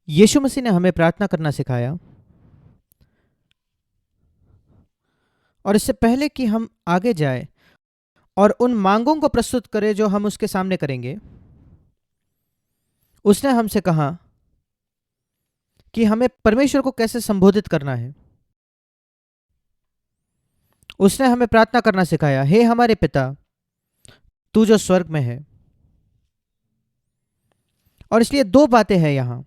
यीशु मसीह ने हमें प्रार्थना करना सिखाया। और इससे पहले कि हम आगे जाए और उन मांगों को प्रस्तुत करें जो हम उसके सामने करेंगे, उसने हमसे कहा कि हमें परमेश्वर को कैसे संबोधित करना है। उसने हमें प्रार्थना करना सिखाया, हे हमारे पिता तू जो स्वर्ग में है। और इसलिए दो बातें हैं यहां।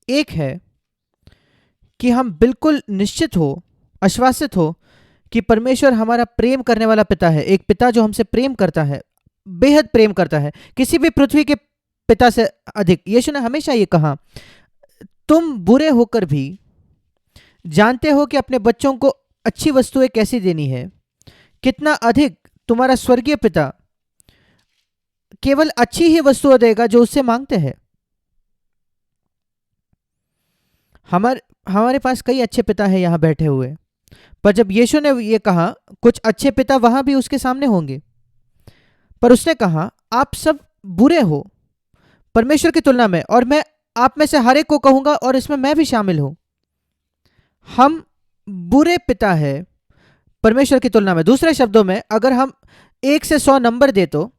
एक है कि हम बिल्कुल निश्चित हो, आश्वासित हो कि परमेश्वर हमारा प्रेम करने वाला पिता है, एक पिता जो हमसे प्रेम करता है, बेहद प्रेम करता है, किसी भी पृथ्वी के पिता से अधिक। यीशु ने हमेशा ये कहा, तुम बुरे होकर भी जानते हो कि अपने बच्चों को अच्छी वस्तुएं कैसी देनी है, कितना अधिक तुम्हारा स्वर्गीय पिता केवल अच्छी ही वस्तुएं देगा जो उससे मांगते हैं। हमारे पास कई अच्छे पिता हैं यहाँ बैठे हुए, पर जब यीशु ने ये कहा, कुछ अच्छे पिता वहां भी उसके सामने होंगे, पर उसने कहा आप सब बुरे हो परमेश्वर की तुलना में, और मैं आप में से हर एक को कहूंगा और इसमें मैं भी शामिल हूं। हम बुरे पिता है परमेश्वर की तुलना में। दूसरे शब्दों में, अगर हम 1 से 100 नंबर दे तो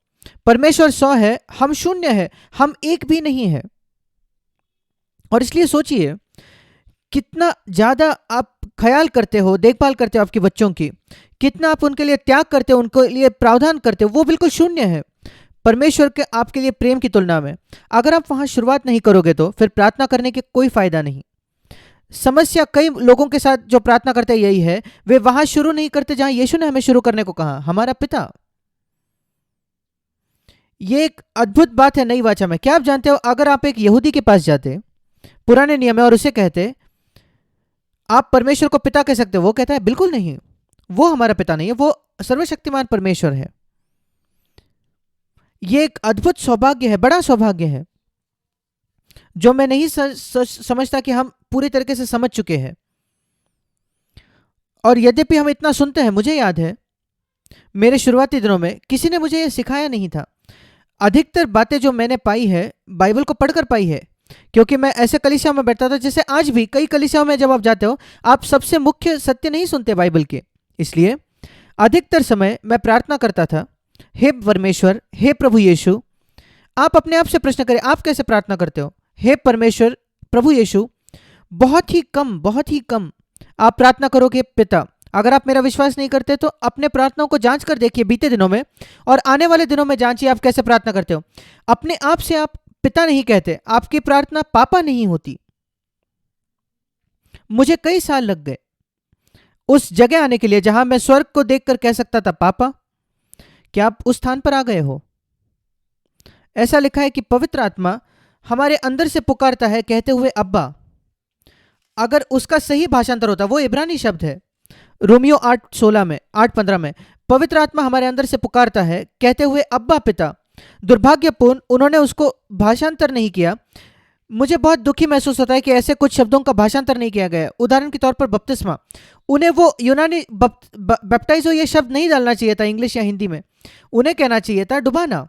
परमेश्वर 100 है, हम 0 है, हम एक भी नहीं है। और इसलिए सोचिए कितना ज्यादा आप ख्याल करते हो, देखभाल करते हो आपके बच्चों की, कितना आप उनके लिए त्याग करते हो, उनके लिए प्रावधान करते हो, वो बिल्कुल 0 है परमेश्वर के आपके लिए प्रेम की तुलना में। अगर आप वहां शुरुआत नहीं करोगे तो फिर प्रार्थना करने के कोई फायदा नहीं। समस्या कई लोगों के साथ जो प्रार्थना करते हैं यही है, वे वहां शुरू नहीं करते जहां यीशु ने हमें शुरू करने को कहा, हमारा पिता। ये एक अद्भुत बात है नई वाचा में। क्या आप जानते हो, अगर आप एक यहूदी के पास जाते पुराने नियम में और उसे कहते आप परमेश्वर को पिता कह सकते हो, वो कहता है बिल्कुल नहीं, वो हमारा पिता नहीं है, वो सर्वशक्तिमान परमेश्वर है। ये एक अद्भुत सौभाग्य है, बड़ा सौभाग्य है, जो मैं नहीं समझता कि हम पूरी तरीके से समझ चुके हैं। और यद्यपि हम इतना सुनते हैं, मुझे याद है मेरे शुरुआती दिनों में किसी ने मुझे यह सिखाया नहीं था। अधिकतर बातें जो मैंने पाई है बाइबल को पढ़कर पाई है, क्योंकि मैं ऐसे कलीसिया में बैठता था, जैसे आज भी कई कलीसियाओं में जब आप जाते हो आप सबसे मुख्य सत्य नहीं सुनते बाइबल के। इसलिए अधिकतर समय मैं प्रार्थना करता था, हे परमेश्वर, हे प्रभु यीशु। आप अपने आप से प्रश्न करें, आप कैसे प्रार्थना करते हो? हे परमेश्वर, प्रभु यीशु। बहुत ही कम आप प्रार्थना करोगे पिता। अगर आप मेरा विश्वास नहीं करते तो अपने प्रार्थनाओं को जांच कर देखिए बीते दिनों में, और आने वाले दिनों में जांचिए आप कैसे प्रार्थना करते हो। अपने आप से आप पिता नहीं कहते, आपकी प्रार्थना पापा नहीं होती। मुझे कई साल लग गए उस जगह आने के लिए जहां मैं स्वर्ग को देखकर कह सकता था पापा। क्या आप उस स्थान पर आ गए हो? ऐसा लिखा है कि पवित्र आत्मा हमारे अंदर से पुकारता है कहते हुए अब्बा। अगर उसका सही भाषांतर होता, वो इब्रानी शब्द है, रोमियो 8:16 में, 8:15 में, पवित्र आत्मा हमारे अंदर से पुकारता है कहते हुए अब्बा पिता। दुर्भाग्यपूर्ण उन्होंने उसको भाषांतर नहीं किया। मुझे बहुत दुखी महसूस होता है कि ऐसे कुछ शब्दों का भाषांतर नहीं किया गया। उदाहरण के तौर पर बपतिस्मा, उन्हें वो यूनानी बैप्टाइज ये शब्द नहीं डालना चाहिए था इंग्लिश या हिंदी में, उन्हें कहना चाहिए था डुबाना।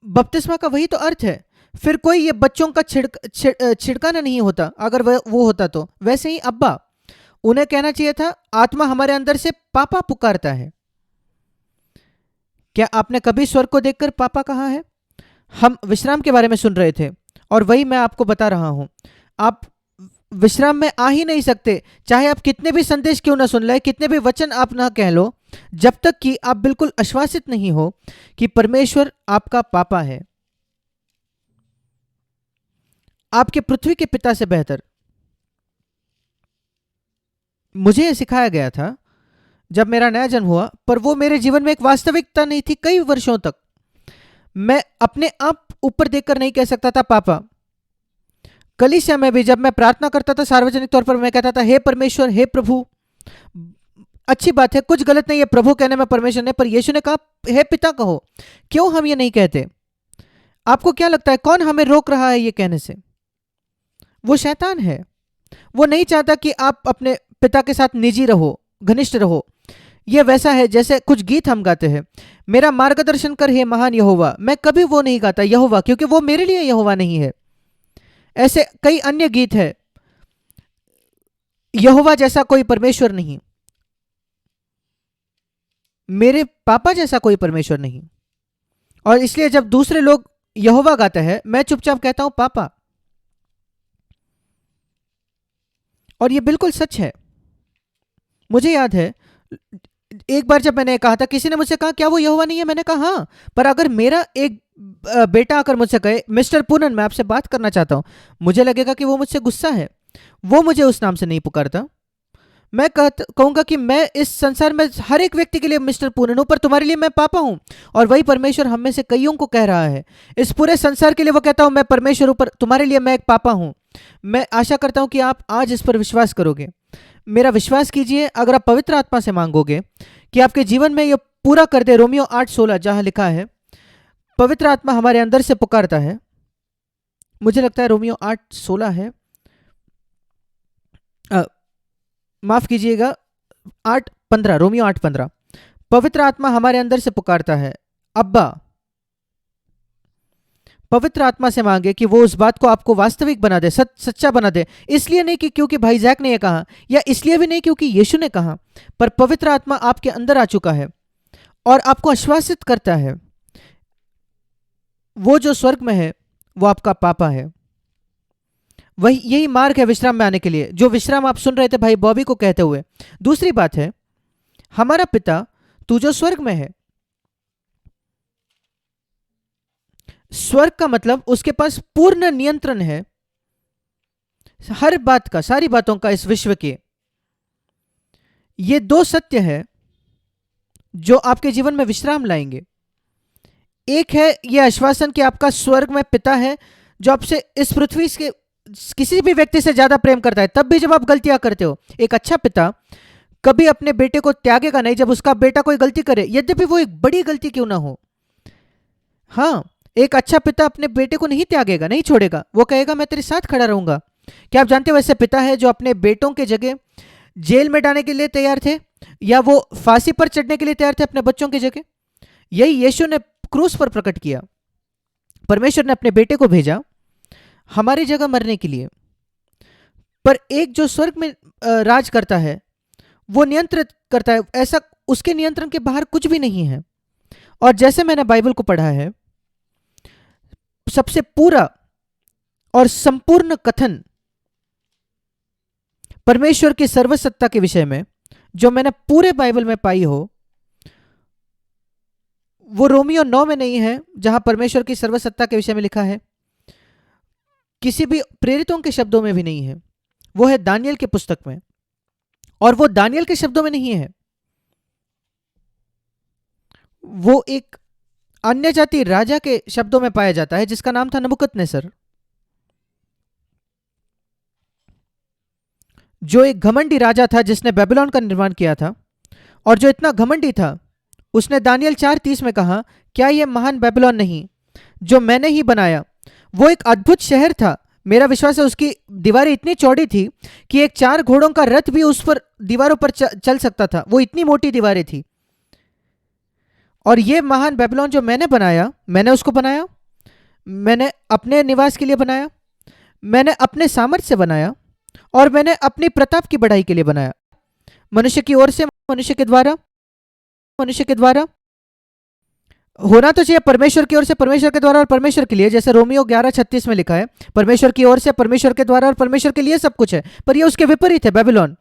बपतिस्मा का वही तो अर्थ है। फिर कोई ये बच्चों का छिड़काना नहीं होता, अगर वो होता तो। वैसे ही अब्बा, उन्हें कहना चाहिए था आत्मा हमारे अंदर से पापा पुकारता है। क्या आपने कभी स्वर्ग को देखकर पापा कहा है? हम विश्राम के बारे में सुन रहे थे और वही मैं आपको बता रहा हूं। आप विश्राम में आ ही नहीं सकते, चाहे आप कितने भी संदेश क्यों ना सुन ले, कितने भी वचन आप ना कह लो, जब तक कि आप बिल्कुल आश्वासित नहीं हो कि परमेश्वर आपका पापा है, आपके पृथ्वी के पिता से बेहतर। मुझे यह सिखाया गया था जब मेरा नया जन्म हुआ, पर वो मेरे जीवन में एक वास्तविकता नहीं थी। कई वर्षों तक मैं अपने आप ऊपर देखकर नहीं कह सकता था पापा। कलीसिया में भी जब मैं प्रार्थना करता था सार्वजनिक तौर पर, मैं कहता था हे परमेश्वर, हे प्रभु। अच्छी बात है, कुछ गलत नहीं है प्रभु कहने में, परमेश्वर ने, पर यीशु ने कहा हे पिता कहो। क्यों हम ये नहीं कहते? आपको क्या लगता है कौन हमें रोक रहा है ये कहने से? वो शैतान है। वो नहीं चाहता कि आप अपने पिता के साथ निजी रहो, घनिष्ठ रहो। ये वैसा है जैसे कुछ गीत हम गाते हैं, मेरा मार्गदर्शन कर हे महान यहोवा। मैं कभी वो नहीं गाता यहोवा, क्योंकि वो मेरे लिए यहोवा नहीं है। ऐसे कई अन्य गीत है, यहोवा जैसा कोई परमेश्वर नहीं, मेरे पापा जैसा कोई परमेश्वर नहीं। और इसलिए जब दूसरे लोग यहोवा गाते हैं, मैं चुपचाप कहता हूं पापा। और ये बिल्कुल सच है। मुझे याद है एक बार जब मैंने कहा था, किसी ने मुझसे कहा क्या वो यहोवा नहीं है, मैंने कहा हाँ, पर अगर मेरा एक बेटा आकर मुझसे कहे मिस्टर पूनन मैं आपसे बात करना चाहता हूं, मुझे लगेगा कि वो मुझसे गुस्सा है, वो मुझे उस नाम से नहीं पुकारता। मैं कहूंगा कि मैं इस संसार में हर एक व्यक्ति के लिए मिस्टर पूनन हूं, पर तुम्हारे लिए मैं पापा हूं। और वही परमेश्वर हम में से कईयों को कह रहा है, इस पूरे संसार के लिए वो कहता हूं मैं परमेश्वर हूं, पर तुम्हारे लिए मैं एक पापा हूं। मैं आशा करता हूं कि आप आज इस पर विश्वास करोगे। मेरा विश्वास कीजिए, अगर आप पवित्र आत्मा से मांगोगे कि आपके जीवन में ये पूरा कर दे, रोमियो 8:16 जहां लिखा है पवित्र आत्मा हमारे अंदर से पुकारता है, मुझे लगता है रोमियो 8:16 है, माफ कीजिएगा 8:15, रोमियो 8:15। पवित्र आत्मा हमारे अंदर से पुकारता है अब्बा। पवित्र आत्मा से मांगे कि वो उस बात को आपको वास्तविक बना दे, सच्चा बना दे। इसलिए नहीं कि क्योंकि भाई जैक ने ये कहा, या इसलिए भी नहीं क्योंकि यीशु ने कहा, पर पवित्र आत्मा आपके अंदर आ चुका है और आपको आश्वासित करता है वो जो स्वर्ग में है वो आपका पापा है। वही यही मार्ग है विश्राम में आने के लिए, जो विश्राम आप सुन रहे थे भाई बॉबी को कहते हुए। दूसरी बात है, हमारा पिता तू जो स्वर्ग में है। स्वर्ग का मतलब उसके पास पूर्ण नियंत्रण है हर बात का, सारी बातों का इस विश्व के। ये दो सत्य है जो आपके जीवन में विश्राम लाएंगे। एक है यह आश्वासन कि आपका स्वर्ग में पिता है जो आपसे इस पृथ्वी के किसी भी व्यक्ति से ज्यादा प्रेम करता है, तब भी जब आप गलतियां करते हो। एक अच्छा पिता कभी अपने बेटे को त्यागेगा नहीं जब उसका बेटा कोई गलती करे, यद्यपि वो एक बड़ी गलती क्यों ना हो। हाँ, एक अच्छा पिता अपने बेटे को नहीं त्यागेगा, नहीं छोड़ेगा, वो कहेगा मैं तेरे साथ खड़ा रहूंगा। क्या आप जानते हो ऐसे पिता है जो अपने बेटों के जगह जेल में डालने के लिए तैयार थे, या वो फांसी पर चढ़ने के लिए तैयार थे अपने बच्चों की जगह। यही यीशु ने क्रूस पर प्रकट किया। परमेश्वर ने अपने बेटे को भेजा हमारी जगह मरने के लिए। पर एक जो स्वर्ग में राज करता है, वो नियंत्रित करता है, ऐसा उसके नियंत्रण के बाहर कुछ भी नहीं है। और जैसे मैंने बाइबल को पढ़ा है, सबसे पूरा और संपूर्ण कथन परमेश्वर की सर्वसत्ता के विषय में जो मैंने पूरे बाइबल में पाई हो, वो रोमियो 9 में नहीं है जहां परमेश्वर की सर्वसत्ता के विषय में लिखा है, किसी भी प्रेरितों के शब्दों में भी नहीं है, वो है दानियल के पुस्तक में। और वो दानियल के शब्दों में नहीं है, वो एक अन्य जाति राजा के शब्दों में पाया जाता है जिसका नाम था नबूकदनेस्सर, जो एक घमंडी राजा था जिसने बेबीलोन का निर्माण किया था। और जो इतना घमंडी था, उसने दानियल 4:30 में कहा क्या यह महान बेबीलोन नहीं जो मैंने ही बनाया। वो एक अद्भुत शहर था, मेरा विश्वास है उसकी दीवारें इतनी चौड़ी थी कि एक 4 घोड़ों का रथ भी उस पर दीवारों पर चल सकता था, वो इतनी मोटी दीवारें थी। और ये महान बेबीलोन जो मैंने बनाया, मैंने उसको बनाया, मैंने अपने निवास के लिए बनाया, मैंने अपने सामर्थ्य से बनाया, और मैंने अपनी प्रताप की बढ़ाई के लिए बनाया। मनुष्य की ओर से, मनुष्य के द्वारा, मनुष्य के द्वारा होना तो चाहिए परमेश्वर की ओर से, परमेश्वर के द्वारा और परमेश्वर के लिए, जैसे रोमियो 11:36 में लिखा है परमेश्वर की ओर से, परमेश्वर के द्वारा और परमेश्वर के लिए सब कुछ है। पर यह उसके विपरीत है बेबीलोन।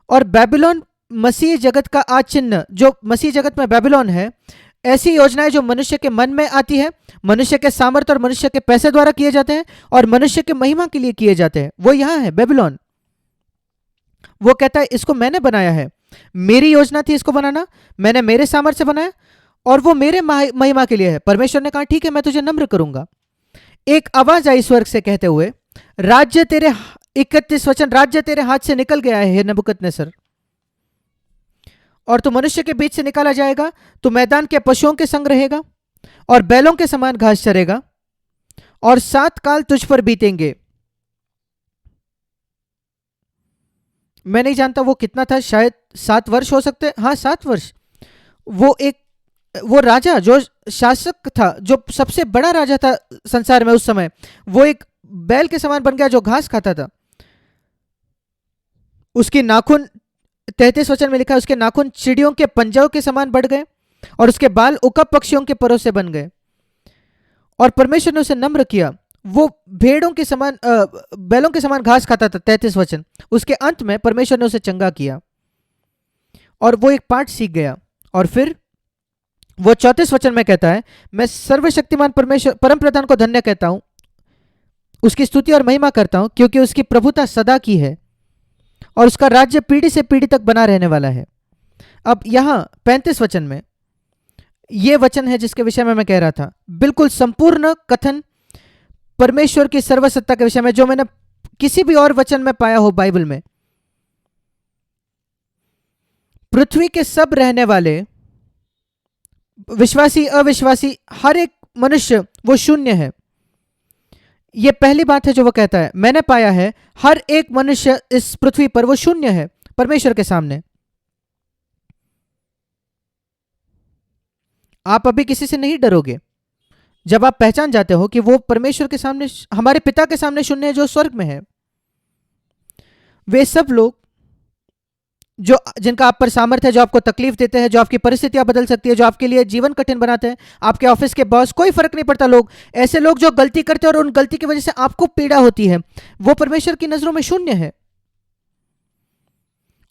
और बेबीलोन मसीह जगत का आज चिन्ह, जो मसीह जगत में बेबीलोन है, ऐसी योजनाएं जो मनुष्य के मन में आती है, मनुष्य के सामर्थ्य और मनुष्य के पैसे द्वारा किए जाते हैं और मनुष्य के महिमा के लिए किए जाते हैं, वो यहां है बेबीलोन। वो कहता है इसको मैंने बनाया है, मेरी योजना थी इसको बनाना, मैंने मेरे सामर्थ्य से बनाया और वो मेरे महिमा के लिए है। परमेश्वर ने कहा ठीक है मैं तुझे नम्र करूंगा। एक आवाज आई स्वर्ग से कहते हुए राज्य तेरे 31 वचन, राज्य तेरे हाथ से निकल गया है नबूकदनेस्सर, और तू मनुष्य के बीच से निकाला जाएगा, तू मैदान के पशुओं के संग रहेगा और बैलों के समान घास चरेगा, और 7 काल तुझ पर बीतेंगे। मैं नहीं जानता वो कितना था, शायद 7 वर्ष हो सकते, हाँ 7 वर्ष। वो एक, वो राजा जो शासक था, जो सबसे बड़ा राजा था संसार में उस समय, वो एक बैल के समान बन गया जो घास खाता था। उसकी नाखून, 33 वचन में लिखा है, उसके नाखून चिड़ियों के पंजों के समान बढ़ गए और उसके बाल उकप पक्षियों के परों से बन गए। और परमेश्वर ने उसे नम्र किया। वो भेड़ों के समान बैलों के समान घास खाता था, 33 वचन। उसके अंत में परमेश्वर ने उसे चंगा किया और वो एक पाठ सीख गया। और फिर वो 34 वचन में कहता है, मैं सर्वशक्तिमान परमेश्वर परम प्रधान को धन्य कहता हूं, उसकी स्तुति और महिमा करता हूं, क्योंकि उसकी प्रभुता सदा की है और उसका राज्य पीढ़ी से पीढ़ी तक बना रहने वाला है। अब यहां 35 वचन में ये वचन है जिसके विषय में मैं कह रहा था, बिल्कुल संपूर्ण कथन परमेश्वर की सर्वसत्ता के विषय में, जो मैंने किसी भी और वचन में पाया हो बाइबल में। पृथ्वी के सब रहने वाले, विश्वासी अविश्वासी, हर एक मनुष्य वो शून्य है। ये पहली बात है जो वो कहता है, मैंने पाया है हर एक मनुष्य इस पृथ्वी पर वो शून्य है परमेश्वर के सामने। आप अभी किसी से नहीं डरोगे जब आप पहचान जाते हो कि वो परमेश्वर के सामने, हमारे पिता के सामने शून्य है जो स्वर्ग में है। वे सब लोग जो, जिनका आप पर सामर्थ्य है, जो आपको तकलीफ देते हैं, जो आपकी परिस्थितियां बदल सकती है, जो आपके लिए जीवन कठिन बनाते हैं, आपके ऑफिस के बॉस, कोई फर्क नहीं पड़ता, लोग ऐसे लोग जो गलती करते हैं और उन गलती की वजह से आपको पीड़ा होती है, वो परमेश्वर की नजरों में शून्य है।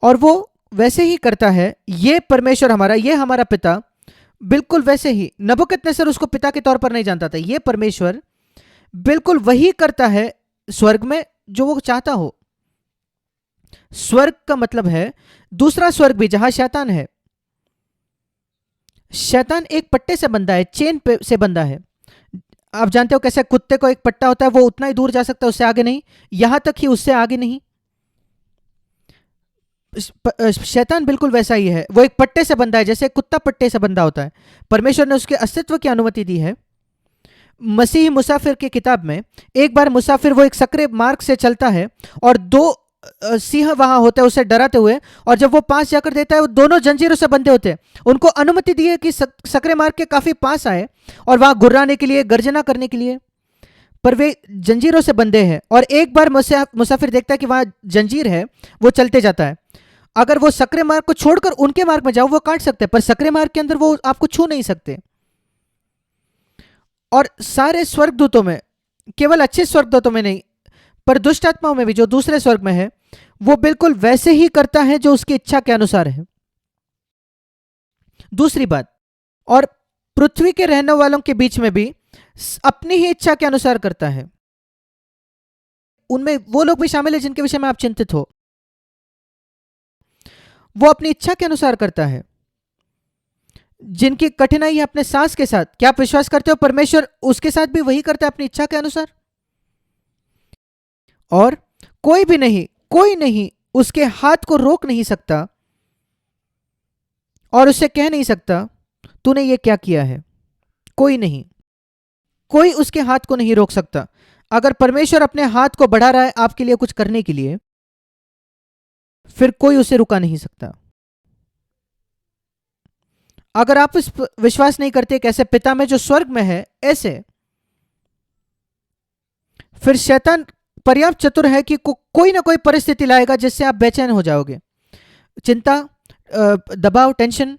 और वो वैसे ही करता है, ये परमेश्वर हमारा, ये हमारा पिता बिल्कुल वैसे ही, नबूकदनेस्सर उसको पिता के तौर पर नहीं जानता था, ये परमेश्वर बिल्कुल वही करता है स्वर्ग में जो वो चाहता हो। स्वर्ग का मतलब है दूसरा स्वर्ग भी, जहां शैतान है। शैतान एक पट्टे से बंधा है, चेन पे से बंधा है। आप जानते हो कैसे कुत्ते को एक पट्टा होता है, वो उतना ही दूर जा सकता है, उससे आगे नहीं, यहां तक ही, उससे आगे नहीं। शैतान बिल्कुल वैसा ही है, वो एक पट्टे से बंधा है, जैसे कुत्ता पट्टे से बंधा होता है। परमेश्वर ने उसके अस्तित्व की अनुमति दी है। मसीही मुसाफिर की किताब में, एक बार मुसाफिर वो एक सकरे मार्ग से चलता है और दो सिंह वहां होते हैं उसे डराते हुए, और जब वो पास जाकर देता है, वो दोनों जंजीरों से बंधे होते हैं। उनको अनुमति दी है कि सकरे मार्ग के काफी पास आए और वहां गुर्राने के लिए, गर्जना करने के लिए, पर वे जंजीरों से बंधे हैं। और एक बार मुसाफिर देखता है कि वहां जंजीर है, वो चलते जाता है। अगर वो सकरे मार्ग को छोड़कर उनके मार्ग में जाओ, वो काट सकते हैं, पर सकरे मार्ग के अंदर वो आपको छू नहीं सकते। और सारे स्वर्गदूतों में, केवल अच्छे स्वर्गदूतों में नहीं, पर दुष्ट आत्माओं में भी, जो दूसरे स्वर्ग में है, वो बिल्कुल वैसे ही करता है जो उसकी इच्छा के अनुसार है। दूसरी बात, और पृथ्वी के रहने वालों के बीच में भी अपनी ही इच्छा के अनुसार करता है। उनमें वो लोग भी शामिल है जिनके विषय में आप चिंतित हो, वो अपनी इच्छा के अनुसार करता है। जिनकी कठिनाई है अपने सांस के साथ, क्या आप विश्वास करते हो परमेश्वर उसके साथ भी वही करता है अपनी इच्छा के अनुसार? और कोई भी नहीं, कोई नहीं उसके हाथ को रोक नहीं सकता और उससे कह नहीं सकता तूने ये क्या किया है। कोई नहीं, कोई उसके हाथ को नहीं रोक सकता। अगर परमेश्वर अपने हाथ को बढ़ा रहा है आपके लिए कुछ करने के लिए, फिर कोई उसे रुका नहीं सकता। अगर आप इस विश्वास नहीं करते कैसे पिता में जो स्वर्ग में है ऐसे, फिर शैतान पर्याप्त चतुर है कि कोई ना कोई परिस्थिति लाएगा जिससे आप बेचैन हो जाओगे, चिंता, दबाव, टेंशन,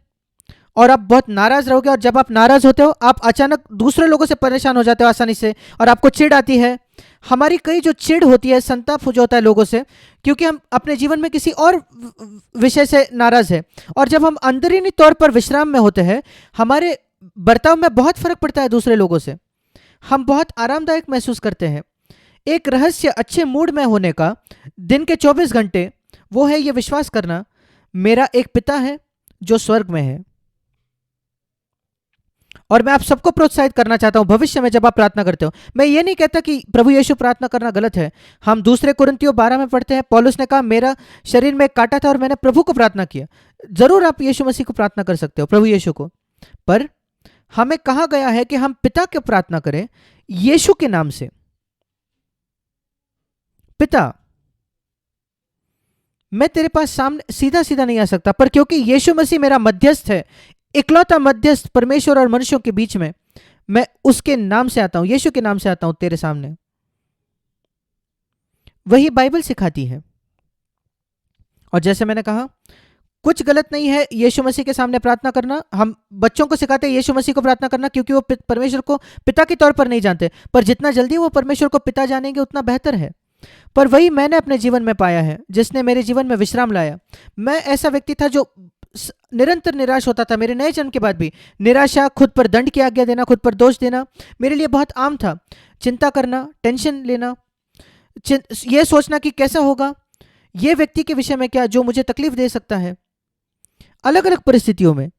और आप बहुत नाराज रहोगे। और जब आप नाराज होते हो, आप अचानक दूसरे लोगों से परेशान हो जाते हो आसानी से, और आपको चिढ़ आती है। हमारी कई जो चिढ़ होती है, संताप हो जाता है लोगों से, क्योंकि हम अपने जीवन में किसी और विषय से नाराज है। और जब हम अंदरूनी तौर पर विश्राम में होते हैं, हमारे बर्ताव में बहुत फर्क पड़ता है दूसरे लोगों से, हम बहुत आरामदायक महसूस करते हैं। एक रहस्य अच्छे मूड में होने का दिन के 24 घंटे, वो है ये विश्वास करना, मेरा एक पिता है जो स्वर्ग में है। और मैं आप सबको प्रोत्साहित करना चाहता हूं, भविष्य में जब आप प्रार्थना करते हो, मैं ये नहीं कहता कि प्रभु यीशु प्रार्थना करना गलत है। हम दूसरे कुरिन्थियों 12 में पढ़ते हैं, पौलुस ने कहा मेरा शरीर में एक कांटा था और मैंने प्रभु को प्रार्थना किया। जरूर आप यीशु मसीह को प्रार्थना कर सकते हो, प्रभु यीशु को, पर हमें कहा गया है कि हम पिता की प्रार्थना करें यीशु के नाम से। पिता, मैं तेरे पास सामने सीधा सीधा नहीं आ सकता, पर क्योंकि यीशु मसीह मेरा मध्यस्थ है, इकलौता मध्यस्थ परमेश्वर और मनुष्यों के बीच में, मैं उसके नाम से आता हूं, यीशु के नाम से आता हूं तेरे सामने। वही बाइबल सिखाती है। और जैसे मैंने कहा, कुछ गलत नहीं है यीशु मसीह के सामने प्रार्थना करना। हम बच्चों को सिखाते हैं यीशु मसीह को प्रार्थना करना, क्योंकि वो परमेश्वर को पिता के तौर पर नहीं जानते, पर जितना जल्दी वो परमेश्वर को पिता जानेंगे उतना बेहतर है। पर वही मैंने अपने जीवन में पाया है, जिसने मेरे जीवन में विश्राम लाया। मैं ऐसा व्यक्ति था जो निरंतर निराश होता था। मेरे नए जन्म के बाद भी निराशा, खुद पर दंड की आज्ञा देना, खुद पर दोष देना मेरे लिए बहुत आम था। चिंता करना, टेंशन लेना, ये सोचना कि कैसा होगा ये व्यक्ति के विषय में, क्या जो मुझे तकलीफ दे सकता है। अलग अलग परिस्थितियों में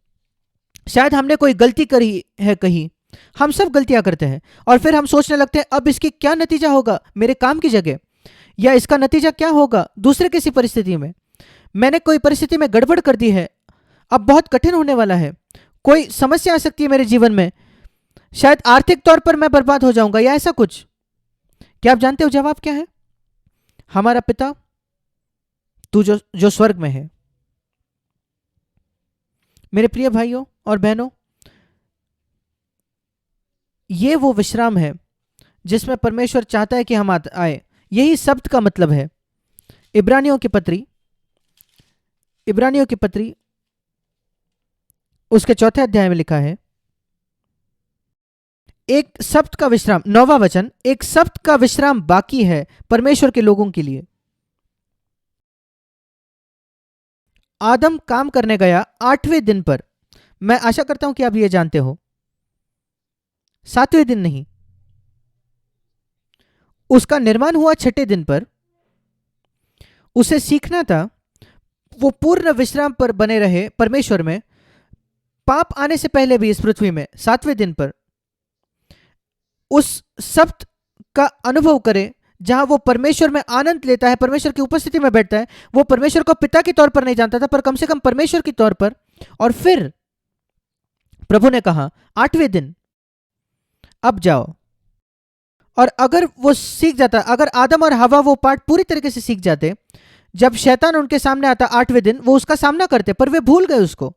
शायद हमने कोई गलती करी है कहीं, हम सब गलतियां करते हैं, और फिर हम सोचने लगते हैं अब इसकी क्या नतीजा होगा मेरे काम की जगह, या इसका नतीजा क्या होगा दूसरे किसी परिस्थिति में। मैंने कोई परिस्थिति में गड़बड़ कर दी है, अब बहुत कठिन होने वाला है, कोई समस्या आ सकती है मेरे जीवन में, शायद आर्थिक तौर पर मैं बर्बाद हो जाऊंगा, या ऐसा कुछ। क्या आप जानते हो जवाब क्या है? हमारा पिता तू जो स्वर्ग में है। मेरे प्रिय भाइयों और बहनों, ये वो विश्राम है जिसमें परमेश्वर चाहता है कि हम आए। यही शब्द का मतलब है। इब्रानियों की पत्री उसके 4 अध्याय में लिखा है, एक सब्त का विश्राम, 9वां वचन, एक सब्त का विश्राम बाकी है परमेश्वर के लोगों के लिए। आदम काम करने गया 8वें दिन पर। मैं आशा करता हूं कि आप ये जानते हो, 7वें दिन नहीं, उसका निर्माण हुआ 6ठे दिन पर। उसे सीखना था वो पूर्ण विश्राम पर बने रहे परमेश्वर में, पाप आने से पहले भी इस पृथ्वी में 7वें दिन पर उस सब्त का अनुभव करे, जहां वो परमेश्वर में आनंद लेता है, परमेश्वर की उपस्थिति में बैठता है। वो परमेश्वर को पिता के तौर पर नहीं जानता था, पर कम से कम परमेश्वर के तौर पर। और फिर प्रभु ने कहा 8वें दिन अब जाओ। और अगर वो सीख जाता, अगर आदम और हवा वो पाठ पूरी तरीके से सीख जाते, जब शैतान उनके सामने आता 8वें दिन, वो उसका सामना करते, पर वे भूल गए उसको।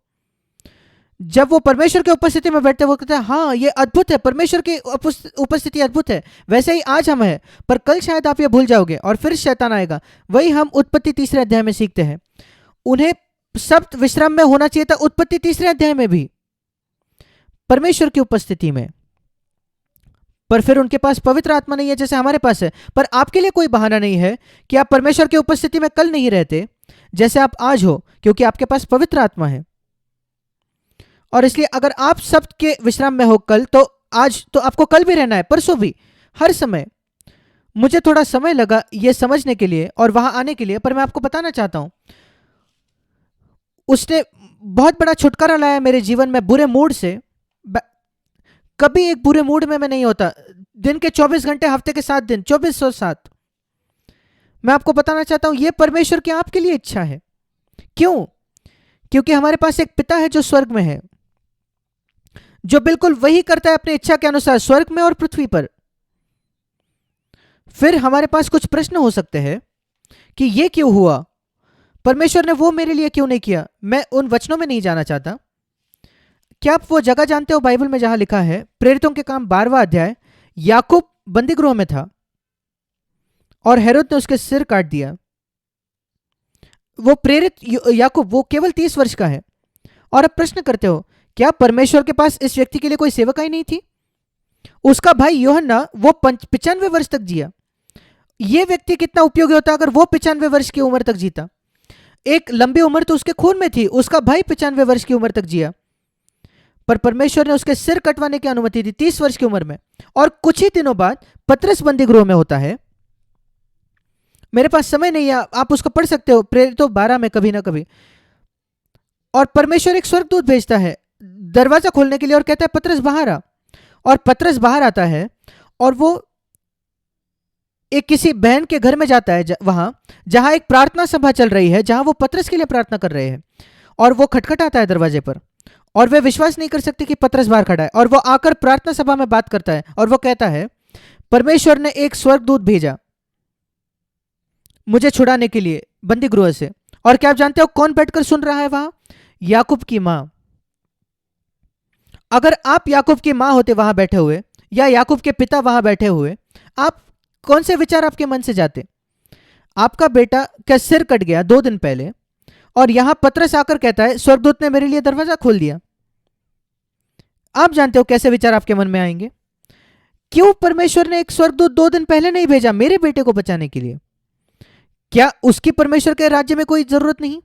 जब वो परमेश्वर की उपस्थिति में बैठते, वो कहते हैं हाँ ये अद्भुत है, परमेश्वर की उपस्थिति अद्भुत है, वैसे ही आज हम हैं, पर कल शायद आप ये भूल जाओगे और फिर शैतान आएगा। वही हम उत्पत्ति 3 अध्याय में सीखते हैं। उन्हें सब्त विश्राम में होना चाहिए था, उत्पत्ति 3 अध्याय में भी, परमेश्वर की उपस्थिति में। पर फिर उनके पास पवित्र आत्मा नहीं है जैसे हमारे पास है। पर आपके लिए कोई बहाना नहीं है कि आप परमेश्वर की उपस्थिति में कल नहीं रहते जैसे आप आज हो, क्योंकि आपके पास पवित्र आत्मा है। और इसलिए अगर आप सब्त के विश्राम में हो कल, तो आज तो आपको कल भी रहना है, परसों भी, हर समय। मुझे थोड़ा समय लगा यह समझने के लिए और वहां आने के लिए, पर मैं आपको बताना चाहता हूं, उसने बहुत बड़ा छुटकारा लाया मेरे जीवन में बुरे मूड से। कभी एक बुरे मूड में मैं नहीं होता। दिन के 24 घंटे, हफ्ते के 7 दिन, 24/7। मैं आपको बताना चाहता हूं, यह परमेश्वर की आपके लिए इच्छा है। क्यों? क्योंकि हमारे पास एक पिता है जो स्वर्ग में है, जो बिल्कुल वही करता है अपनी इच्छा के अनुसार, स्वर्ग में और पृथ्वी पर। फिर हमारे पास कुछ प्रश्न हो सकते हैं कि यह क्यों हुआ, परमेश्वर ने वो मेरे लिए क्यों नहीं किया। मैं उन वचनों में नहीं जाना चाहता। क्या आप वो जगह जानते हो बाइबल में जहां लिखा है, प्रेरितों के काम 12वां अध्याय, याकूब बंदीगृह में था और हेरोद ने उसके सिर काट दिया। वो प्रेरित याकूब, वो केवल 30 वर्ष का है। और अब प्रश्न करते हो, क्या परमेश्वर के पास इस व्यक्ति के लिए कोई सेवकाई नहीं थी? उसका भाई यूहन्ना, वो 95 वर्ष तक जिया। ये व्यक्ति कितना उपयोगी होता अगर वो 95 वर्ष की उम्र तक जीता। एक लंबी उम्र तो उसके खून में थी। उसका भाई 95 वर्ष की उम्र तक जिया, पर परमेश्वर ने उसके सिर कटवाने की अनुमति दी 30 वर्ष की उम्र में। और कुछ ही दिनों बाद पतरस बंदीगृह में होता है। मेरे पास समय नहीं है, आप उसको पढ़ सकते हो, प्रेरितों 12 में कभी ना कभी। और परमेश्वर एक स्वर्गदूत भेजता है दरवाजा खोलने के लिए और कहता है पतरस बाहर आ। और पतरस बाहर आता है और वो एक किसी बहन के घर में जाता है, वहां जहां एक प्रार्थना सभा चल रही है, जहां वो पतरस के लिए प्रार्थना कर रहे हैं। और वो खटखटाता है दरवाजे पर, और वे विश्वास नहीं कर सकते कि पतरस बाहर खड़ा है। और वो आकर प्रार्थना सभा में बात करता है और वो कहता है, परमेश्वर ने एक स्वर्गदूत भेजा मुझे छुड़ाने के लिए बंदीगृह से। और क्या आप जानते हो कौन बैठकर सुन रहा है वहां? याकूब की मां। अगर आप याकूब की मां होते वहां बैठे हुए, या याकूब के पिता वहां बैठे हुए, आप कौन से विचार आपके मन से जाते? आपका बेटा का सिर कट गया 2 दिन पहले, और यहां पतरस आकर कहता है स्वर्गदूत ने मेरे लिए दरवाजा खोल दिया। आप जानते हो कैसे विचार आपके मन में आएंगे? क्यों परमेश्वर ने एक स्वर्गदूत 2 दिन पहले नहीं भेजा मेरे बेटे को बचाने के लिए? क्या उसकी परमेश्वर के राज्य में कोई जरूरत नहीं?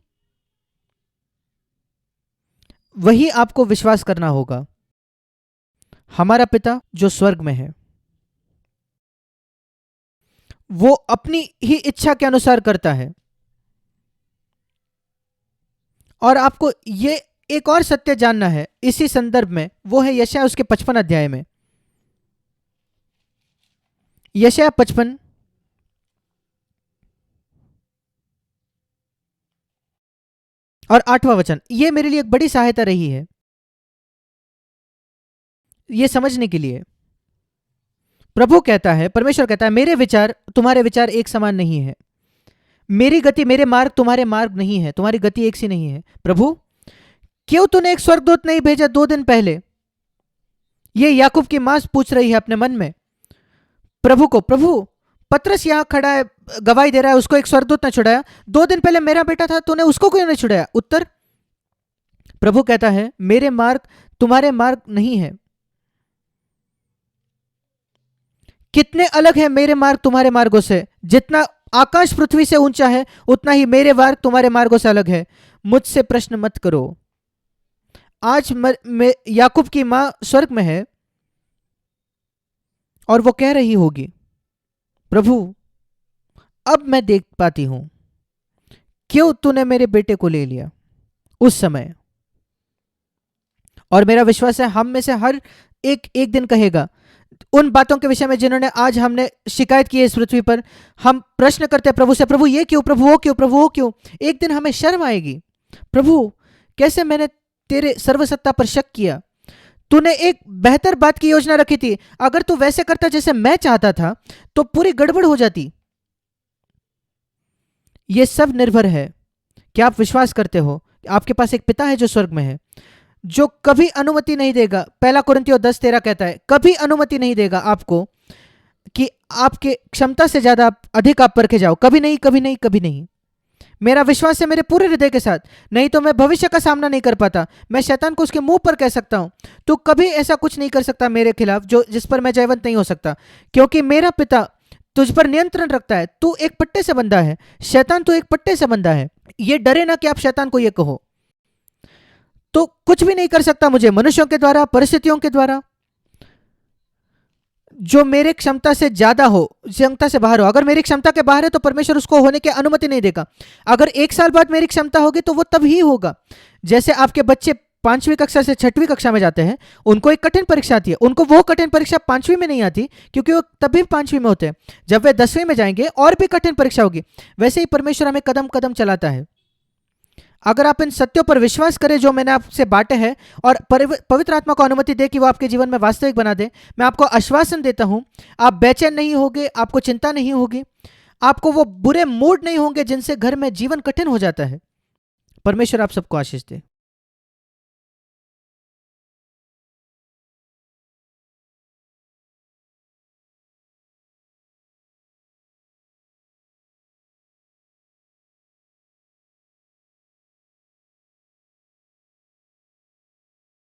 वही आपको विश्वास करना होगा। हमारा पिता जो स्वर्ग में है, वो अपनी ही इच्छा के अनुसार करता है। और आपको ये एक और सत्य जानना है इसी संदर्भ में, वो है यशायाह उसके 55 अध्याय में। यशायाह 55 और 8वां वचन, ये मेरे लिए एक बड़ी सहायता रही है ये समझने के लिए। प्रभु कहता है, परमेश्वर कहता है, मेरे विचार तुम्हारे विचार एक समान नहीं है, मेरी गति मेरे मार्ग तुम्हारे मार्ग नहीं है, तुम्हारी गति एक सी नहीं है। प्रभु, क्यों तूने एक स्वर्गदूत नहीं भेजा 2 दिन पहले? ये याकूब की मां पूछ रही है अपने मन में प्रभु को। प्रभु, पतरस यहां खड़ा है, गवाही दे रहा है, उसको एक स्वर्गदूत ने छुड़ाया। 2 दिन पहले मेरा बेटा था, तूने उसको क्यों नहीं छुड़ाया? उत्तर, प्रभु कहता है, मेरे मार्ग तुम्हारे मार्ग नहीं है। कितने अलग है मेरे मार्ग तुम्हारे मार्गों से। जितना आकाश पृथ्वी से ऊंचा है, उतना ही मेरे मार्ग तुम्हारे मार्गों से अलग है। मुझसे प्रश्न मत करो। आज याकूब की मां स्वर्ग में है और वो कह रही होगी, प्रभु, अब मैं देख पाती हूं क्यों तूने मेरे बेटे को ले लिया उस समय। और मेरा विश्वास है हम में से हर एक दिन कहेगा उन बातों के विषय में जिन्होंने आज हमने शिकायत की है इस पृथ्वी पर। हम प्रश्न करते हैं प्रभु से, प्रभु ये क्यों, प्रभु वो क्यों, प्रभु वो क्यों। एक दिन हमें शर्म आएगी, प्रभु कैसे मैंने तेरे सर्वसत्ता पर शक किया। तूने एक बेहतर बात की योजना रखी थी, अगर तू वैसे करता जैसे मैं चाहता था तो पूरी गड़बड़ हो जाती। यह सब निर्भर है कि आप विश्वास करते हो आपके पास एक पिता है जो स्वर्ग में है, जो कभी अनुमति नहीं देगा। 1 कुरिन्थियों 10:13 कहता है, कभी अनुमति नहीं देगा आपको कि आपके क्षमता से ज्यादा अधिक आप परखे जाओ। कभी नहीं, कभी नहीं, कभी नहीं। मेरा विश्वास है मेरे पूरे हृदय के साथ, नहीं तो मैं भविष्य का सामना नहीं कर पाता। मैं शैतान को उसके मुंह पर कह सकता हूं, तू कभी ऐसा कुछ नहीं कर सकता मेरे खिलाफ जो जिस पर मैं जयवंत नहीं हो सकता, क्योंकि मेरा पिता तुझ पर नियंत्रण रखता है। तू एक पट्टे से बंधा है, शैतान तू एक पट्टे से बंधा है। ये डरे ना कि आप शैतान को ये कहो। तो कुछ भी नहीं कर सकता मुझे मनुष्यों के द्वारा, परिस्थितियों के द्वारा, जो मेरे क्षमता से ज्यादा हो, क्षमता से बाहर हो। अगर मेरी क्षमता के बाहर है तो परमेश्वर उसको होने की अनुमति नहीं देगा। अगर 1 साल बाद मेरी क्षमता होगी तो वो तब ही होगा। जैसे आपके बच्चे 5वीं कक्षा से 6वीं कक्षा में जाते हैं, उनको एक कठिन परीक्षा आती है, उनको वो कठिन परीक्षा 5वीं में नहीं आती क्योंकि वो तभी 5वीं में होते हैं। जब वे 10वीं में जाएंगे और भी कठिन परीक्षा होगी। वैसे ही परमेश्वर हमें कदम कदम चलाता है। अगर आप इन सत्यों पर विश्वास करें जो मैंने आपसे बांटे हैं, और पवित्र आत्मा को अनुमति दे कि वो आपके जीवन में वास्तविक बना दे, मैं आपको आश्वासन देता हूं, आप बेचैन नहीं होंगे, आपको चिंता नहीं होगी, आपको वो बुरे मूड नहीं होंगे जिनसे घर में जीवन कठिन हो जाता है। परमेश्वर आप सबको आशीष दे।